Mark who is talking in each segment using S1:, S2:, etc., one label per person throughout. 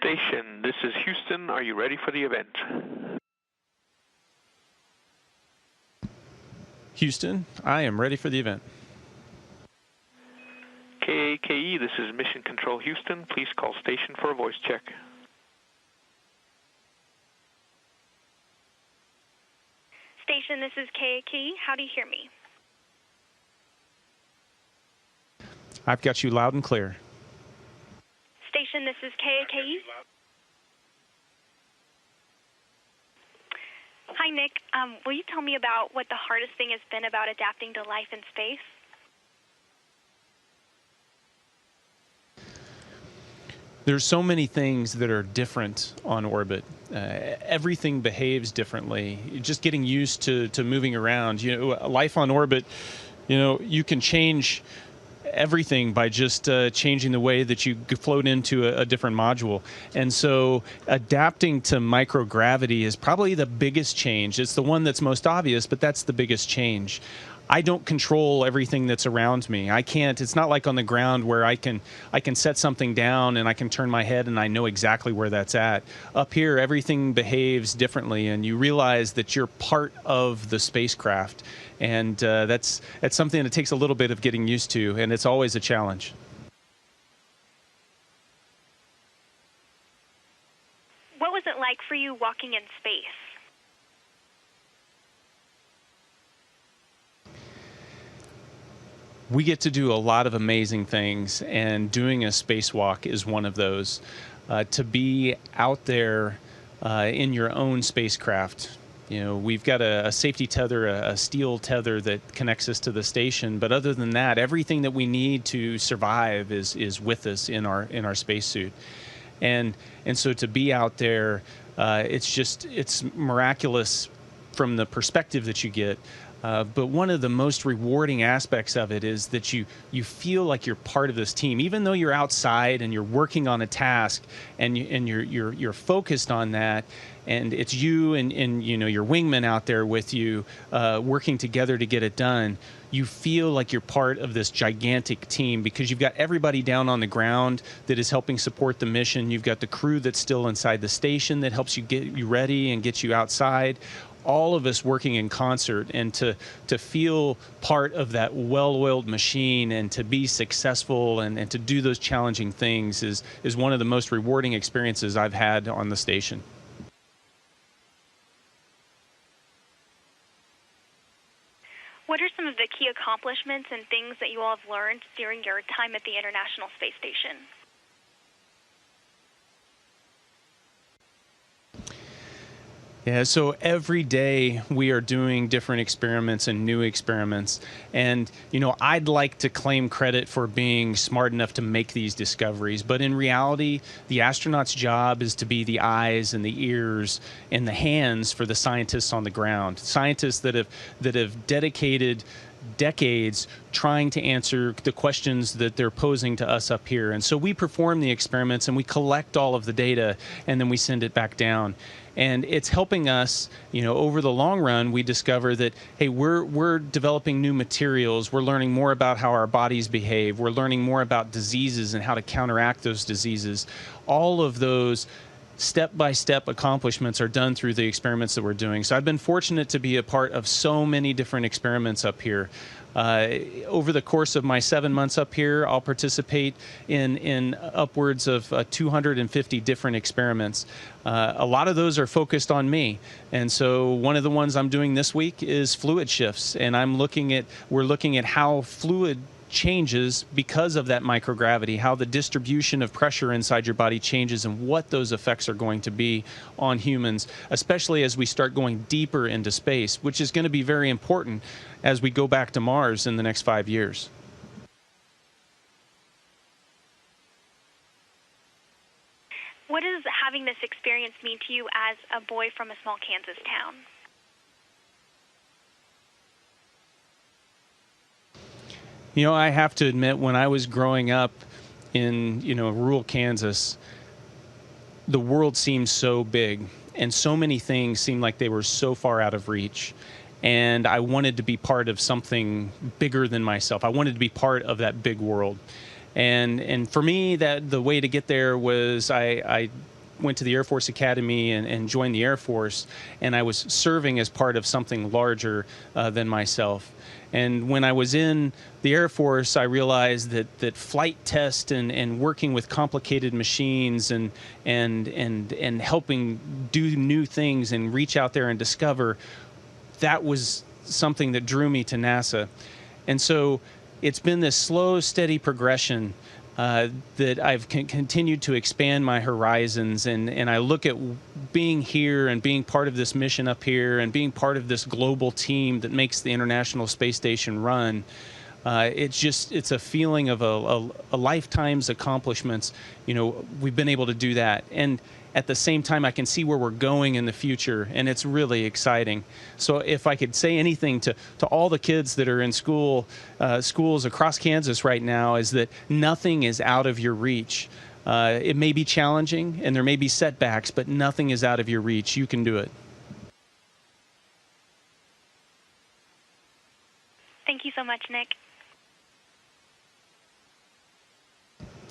S1: Station, this is Houston. Are you ready for the event?
S2: Houston, I am ready for the event.
S1: KAKE, this is Mission Control Houston. Please call station for a voice check.
S3: Station, this is KAKE. How do you hear me?
S2: I've got you loud and clear.
S3: Station, this is KAKE. Hi, Nick. Will you tell me about what the hardest thing has been about adapting to life in space?
S2: There's so many things that are different on orbit. Everything behaves differently. Just getting used to moving around. Life on orbit, you can change everything by just changing the way that you float into a different module. And so adapting to microgravity is probably the biggest change. It's the one that's most obvious, but that's the biggest change. I don't control everything that's around me. I can't. It's not like on the ground where I can set something down and I can turn my head and I know exactly where that's at. Up here, everything behaves differently, and you realize that you're part of the spacecraft, and that's something that takes a little bit of getting used to, and it's always a challenge.
S3: What was it like for you walking in space?
S2: We get to do a lot of amazing things, and doing a spacewalk is one of those. To be out there in your own spacecraft. We've got a safety tether, a steel tether that connects us to the station. But other than that, everything that we need to survive is with us in our spacesuit. And so to be out there, it's miraculous from the perspective that you get. But one of the most rewarding aspects of it is that you feel like you're part of this team, even though you're outside and you're working on a task and you're focused on that, and it's you and your wingman out there with you working together to get it done. You feel like you're part of this gigantic team because you've got everybody down on the ground that is helping support the mission. You've got the crew that's still inside the station that helps you get you ready and get you outside. All of us working in concert, and to feel part of that well-oiled machine and to be successful and to do those challenging things is one of the most rewarding experiences I've had on the station.
S3: What are some of the key accomplishments and things that you all have learned during your time at the International Space Station?
S2: Yeah, so every day we are doing different experiments and new experiments. And, I'd like to claim credit for being smart enough to make these discoveries. But in reality, the astronaut's job is to be the eyes and the ears and the hands for the scientists on the ground. Scientists that have dedicated decades trying to answer the questions that they're posing to us up here. And so we perform the experiments and we collect all of the data, and then we send it back down. And it's helping us, over the long run. We discover that, hey, we're developing new materials. We're learning more about how our bodies behave. We're learning more about diseases and how to counteract those diseases. All of those step-by-step accomplishments are done through the experiments that we're doing. So I've been fortunate to be a part of so many different experiments up here. Over the course of my 7 months up here, I'll participate in upwards of 250 different experiments. A lot of those are focused on me. And so one of the ones I'm doing this week is fluid shifts. And we're looking at how fluid changes because of that microgravity, how the distribution of pressure inside your body changes and what those effects are going to be on humans, especially as we start going deeper into space, which is going to be very important as we go back to Mars in the next 5 years.
S3: What does having this experience mean to you as a boy from a small Kansas town?
S2: I have to admit, when I was growing up in, rural Kansas, the world seemed so big and so many things seemed like they were so far out of reach. And I wanted to be part of something bigger than myself. I wanted to be part of that big world. And for me, that the way to get there was I went to the Air Force Academy and joined the Air Force, and I was serving as part of something larger than myself. And when I was in the Air Force, I realized that flight test and working with complicated machines and helping do new things and reach out there and discover, that was something that drew me to NASA. And so it's been this slow, steady progression that I've continued to expand my horizons, and I look at being here and being part of this mission up here and being part of this global team that makes the International Space Station run. It's a feeling of a lifetime's accomplishments. You know, we've been able to do that, and at the same time, I can see where we're going in the future, and it's really exciting. So if I could say anything to all the kids that are in schools across Kansas right now, is that nothing is out of your reach. It may be challenging, and there may be setbacks, but nothing is out of your reach. You can do it.
S3: Thank you so much, Nick.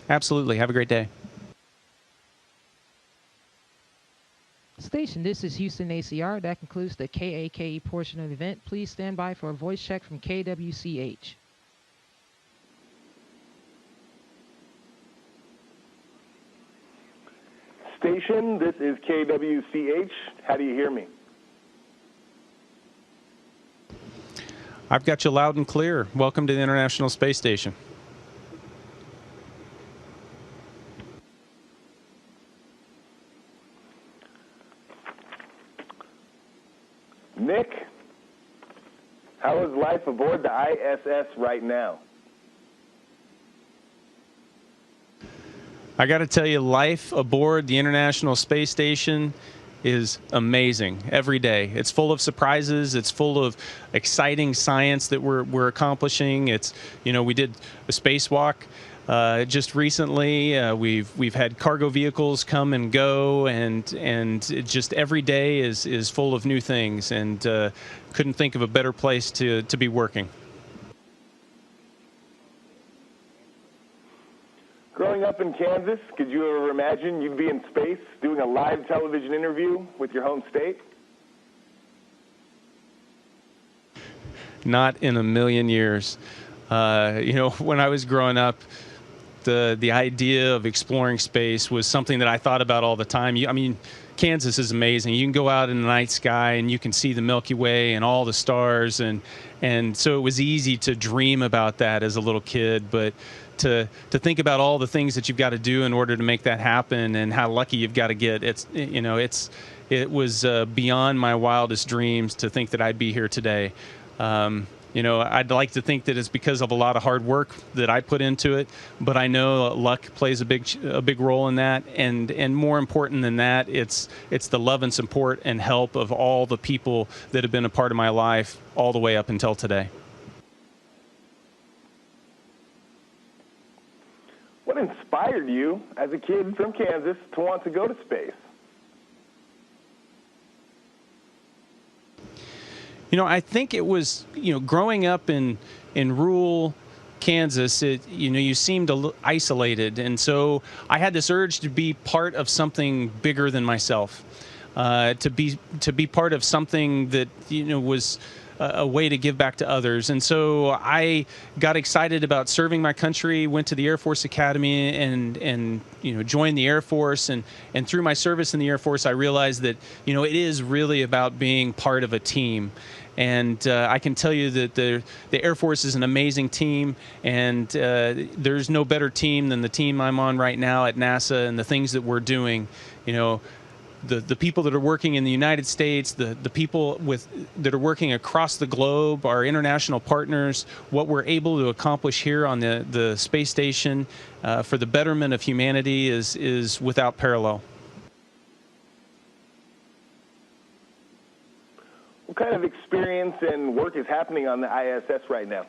S2: Absolutely. Have a great day.
S4: Station, this is Houston ACR. That concludes the KAKE portion of the event. Please stand by for a voice check from KWCH.
S5: Station, this is KWCH. How do you hear me?
S2: I've got you loud and clear. Welcome to the International Space Station.
S5: Nick, how is life aboard the ISS right now?
S2: I got to tell you, life aboard the International Space Station is amazing every day. It's full of surprises. It's full of exciting science that we're accomplishing. It's, you know, we did a spacewalk just recently. We've had cargo vehicles come and go, and it just every day is full of new things, and couldn't think of a better place to be working.
S5: Growing up in Kansas, could you ever imagine you'd be in space doing a live television interview with your home state?
S2: Not in a million years. You know, when I was growing up, the idea of exploring space was something that I thought about all the time. I mean, Kansas is amazing. You can go out in the night sky and you can see the Milky Way and all the stars, and so it was easy to dream about that as a little kid, but to think about all the things that you've got to do in order to make that happen and how lucky you've got to get, it was beyond my wildest dreams to think that I'd be here today. You know, I'd like to think that it's because of a lot of hard work that I put into it, but I know luck plays a big role in that, and more important than that, it's the love and support and help of all the people that have been a part of my life all the way up until today.
S5: What inspired you as a kid from Kansas to want to go to space?
S2: You know, I think it was, you know, growing up in rural Kansas, you seemed isolated, and so I had this urge to be part of something bigger than myself, to be part of something that, you know, was a way to give back to others. And so I got excited about serving my country, went to the Air Force Academy and you know, joined the Air Force, and through my service in the Air Force, I realized that, you know, it is really about being part of a team. And I can tell you that the Air Force is an amazing team, and there's no better team than the team I'm on right now at NASA and the things that we're doing. You know, the people that are working in the United States, the people that are working across the globe, our international partners, what we're able to accomplish here on the space station for the betterment of humanity is without parallel.
S5: What kind of experience and work is happening on the ISS right now?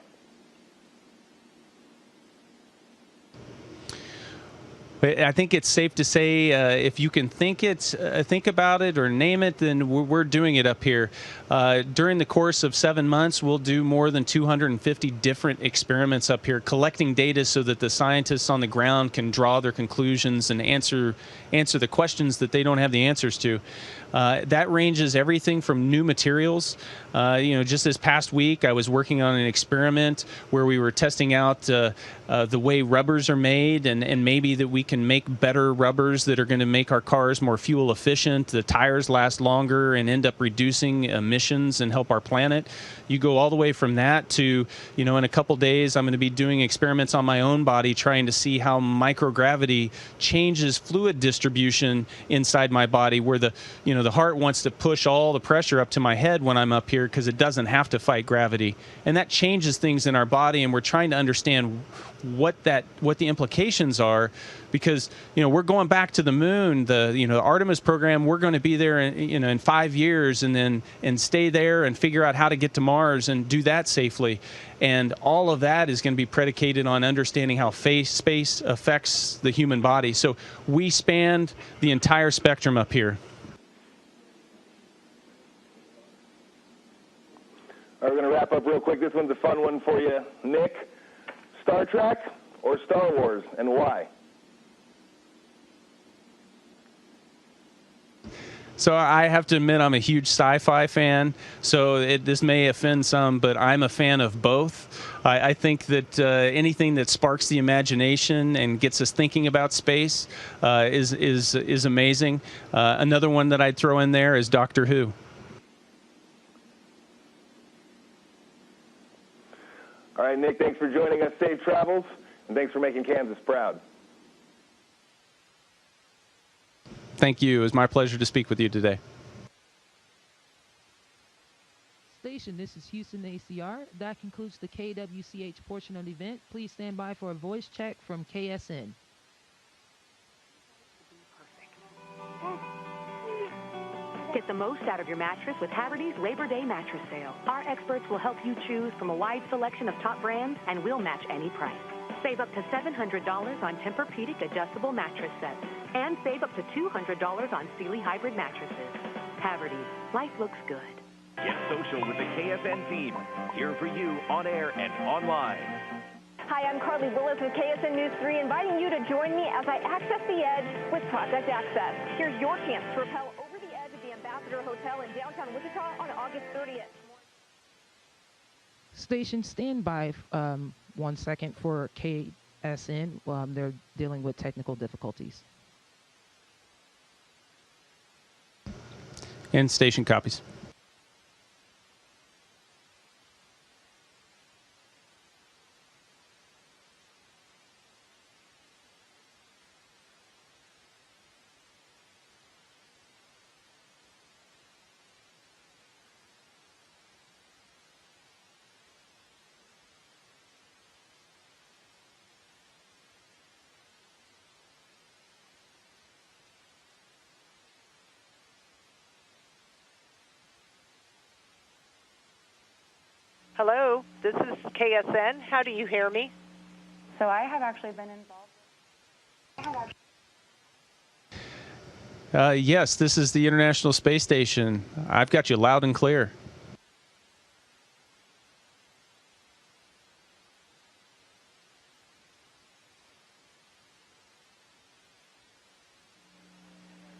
S2: But I think it's safe to say if you can think about it or name it, then we're doing it up here. During the course of 7 months, we'll do more than 250 different experiments up here, collecting data so that the scientists on the ground can draw their conclusions and answer the questions that they don't have the answers to. That ranges everything from new materials. Just this past week, I was working on an experiment where we were testing out the way rubbers are made, and maybe that we can make better rubbers that are going to make our cars more fuel efficient, the tires last longer, and end up reducing emissions and help our planet. You go all the way from that to, in a couple days, I'm going to be doing experiments on my own body trying to see how microgravity changes fluid distribution inside my body, where the heart wants to push all the pressure up to my head when I'm up here because it doesn't have to fight gravity. And that changes things in our body, and we're trying to understand what the implications are, because we're going back to the moon. The Artemis program, we're going to be there in 5 years and stay there and figure out how to get to Mars and do that safely. And all of that is going to be predicated on understanding how space affects the human body. So we spanned the entire spectrum up here.
S5: All right, we're going to wrap up real quick. This one's a fun one for you, Nick. Star Trek or Star Wars, and why?
S2: So I have to admit I'm a huge sci-fi fan, so this may offend some, but I'm a fan of both. I think that anything that sparks the imagination and gets us thinking about space is amazing. Another one that I'd throw in there is Doctor Who.
S5: All right, Nick, thanks for joining us. Safe travels, and thanks for making Kansas proud.
S2: Thank you. It was my pleasure to speak with you today.
S4: Station, this is Houston ACR. That concludes the KWCH portion of the event. Please stand by for a voice check from KSN.
S6: Get the most out of your mattress with Haverty's Labor Day mattress sale. Our experts will help you choose from a wide selection of top brands, and we'll match any price. Save up to $700 on Tempur-Pedic adjustable mattress sets, and save up to $200 on Sealy hybrid mattresses. Haverty's, life looks good.
S7: Get social with the KSN team. Here for you on air and online.
S8: Hi, I'm Carly Willis with KSN News 3, inviting you to join me as I access the edge with Project Access. Here's your chance to rappel over the edge of the Ambassador Hotel in downtown Wichita on August 30th.
S4: Station, stand by 1 second for KSN. They're dealing with technical difficulties.
S2: And station copies.
S9: Hello, this is KSN. How do you hear me?
S10: So I have actually been involved.
S2: Yes, this is the International Space Station. I've got you loud and clear.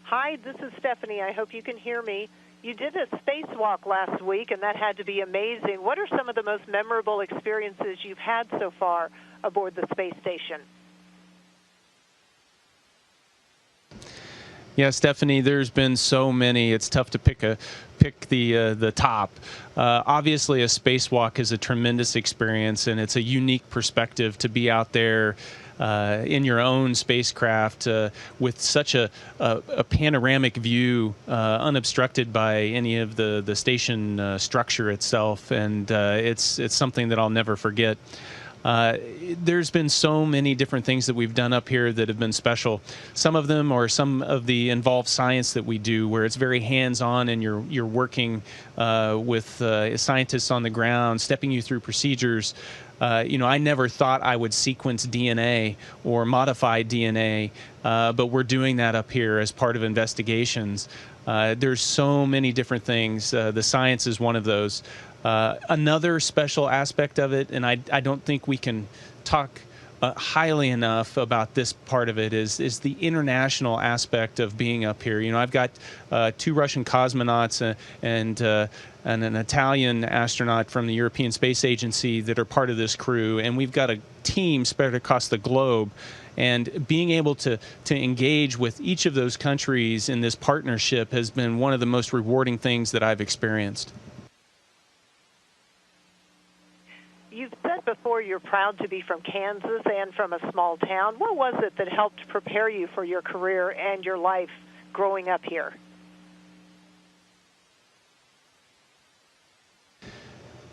S9: Hi, this is Stephanie. I hope you can hear me. You did a spacewalk last week, and that had to be amazing. What are some of the most memorable experiences you've had so far aboard the space station?
S2: Yeah, Stephanie, there's been so many. It's tough to pick the top. Obviously, a spacewalk is a tremendous experience, and it's a unique perspective to be out there in your own spacecraft with such a panoramic view, unobstructed by any of the station structure itself, and it's something that I'll never forget. There's been so many different things that we've done up here that have been special. Some of them are some of the involved science that we do, where it's very hands-on and you're working with scientists on the ground, stepping you through procedures. I never thought I would sequence DNA or modify DNA, but we're doing that up here as part of investigations. There's so many different things. The science is one of those. Another special aspect of it, and I don't think we can talk highly enough about this part of it, is the international aspect of being up here. I've got 2 Russian cosmonauts and an Italian astronaut from the European Space Agency that are part of this crew, and we've got a team spread across the globe. And being able to engage with each of those countries in this partnership has been one of the most rewarding things that I've experienced.
S9: You've said before you're proud to be from Kansas and from a small town. What was it that helped prepare you for your career and your life growing up here?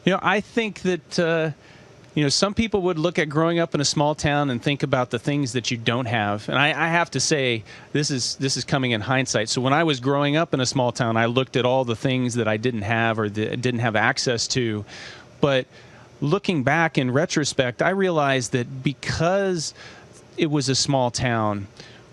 S2: I think that some people would look at growing up in a small town and think about the things that you don't have. And I have to say, this is coming in hindsight. So when I was growing up in a small town, I looked at all the things that I didn't have or that didn't have access to. But looking back in retrospect, I realized that because it was a small town,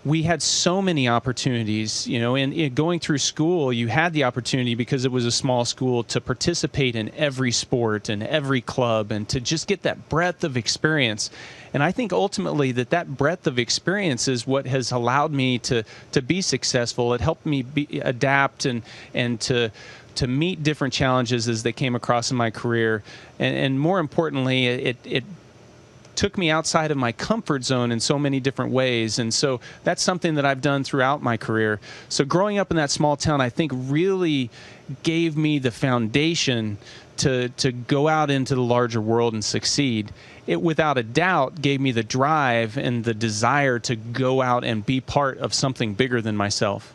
S2: we had so many opportunities. In going through school, you had the opportunity, because it was a small school, to participate in every sport and every club and to just get that breadth of experience. And I think ultimately that breadth of experience is what has allowed me to be successful. It helped me adapt and to meet different challenges as they came across in my career. And more importantly, it took me outside of my comfort zone in so many different ways. And so that's something that I've done throughout my career. So growing up in that small town, I think, really gave me the foundation to go out into the larger world and succeed. It, without a doubt, gave me the drive and the desire to go out and be part of something bigger than myself.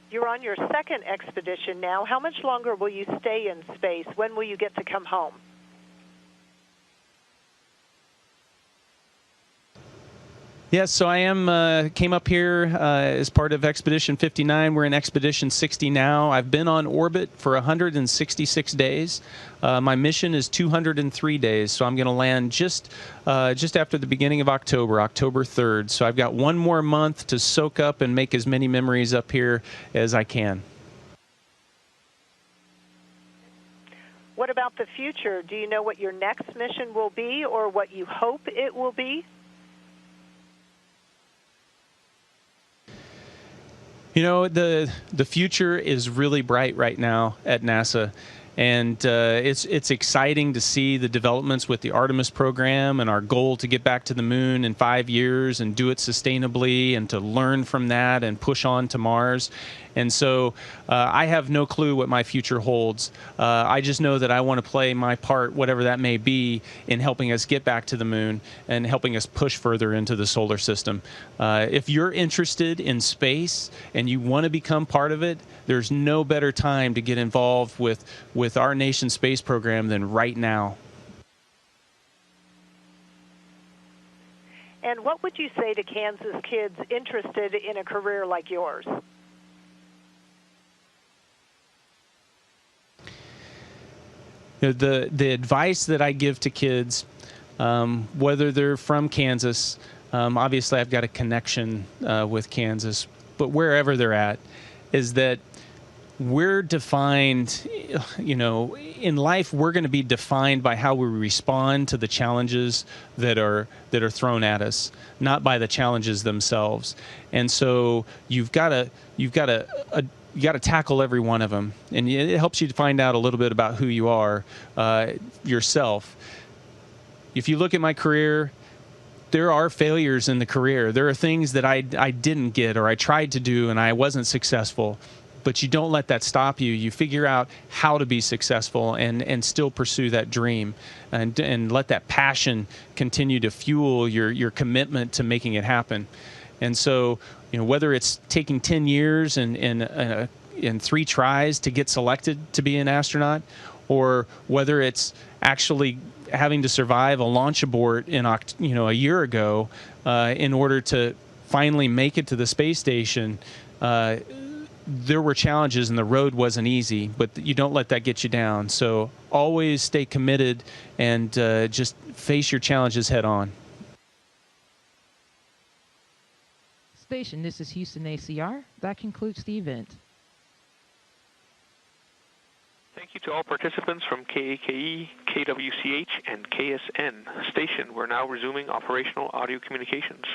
S9: You're on your second expedition now. How much longer will you stay in space? When will you get to come home?
S2: Yes, so I came up here as part of Expedition 59. We're in Expedition 60 now. I've been on orbit for 166 days. My mission is 203 days, so I'm going to land just after the beginning of October 3rd. So I've got one more month to soak up and make as many memories up here as I can.
S9: What about the future? Do you know what your next mission will be or what you hope it will be?
S2: The future is really bright right now at NASA, and it's exciting to see the developments with the Artemis program and our goal to get back to the moon in 5 years and do it sustainably and to learn from that and push on to Mars. And so I have no clue what my future holds. I just know that I want to play my part, whatever that may be, in helping us get back to the moon and helping us push further into the solar system. If you're interested in space and you want to become part of it, there's no better time to get involved with our nation's space program than right now.
S9: And what would you say to Kansas kids interested in a career like yours?
S2: The advice that I give to kids, whether they're from Kansas, obviously I've got a connection with Kansas, but wherever they're at, is that we're defined, in life we're going to be defined by how we respond to the challenges that are thrown at us, not by the challenges themselves. And so you've got to tackle every one of them, and it helps you to find out a little bit about who you are yourself. If you look at my career, there are failures in the career. There are things that I didn't get or I tried to do and I wasn't successful. But you don't let that stop you. You figure out how to be successful and still pursue that dream, and let that passion continue to fuel your commitment to making it happen. And so, whether it's taking 10 years and 3 tries to get selected to be an astronaut, or whether it's actually having to survive a launch abort in a year ago in order to finally make it to the space station. There were challenges and the road wasn't easy, but you don't let that get you down. So always stay committed and just face your challenges head on.
S4: Station, this is Houston ACR. That concludes the event.
S1: Thank you to all participants from KAKE, KWCH, and KSN. Station, we're now resuming operational audio communications.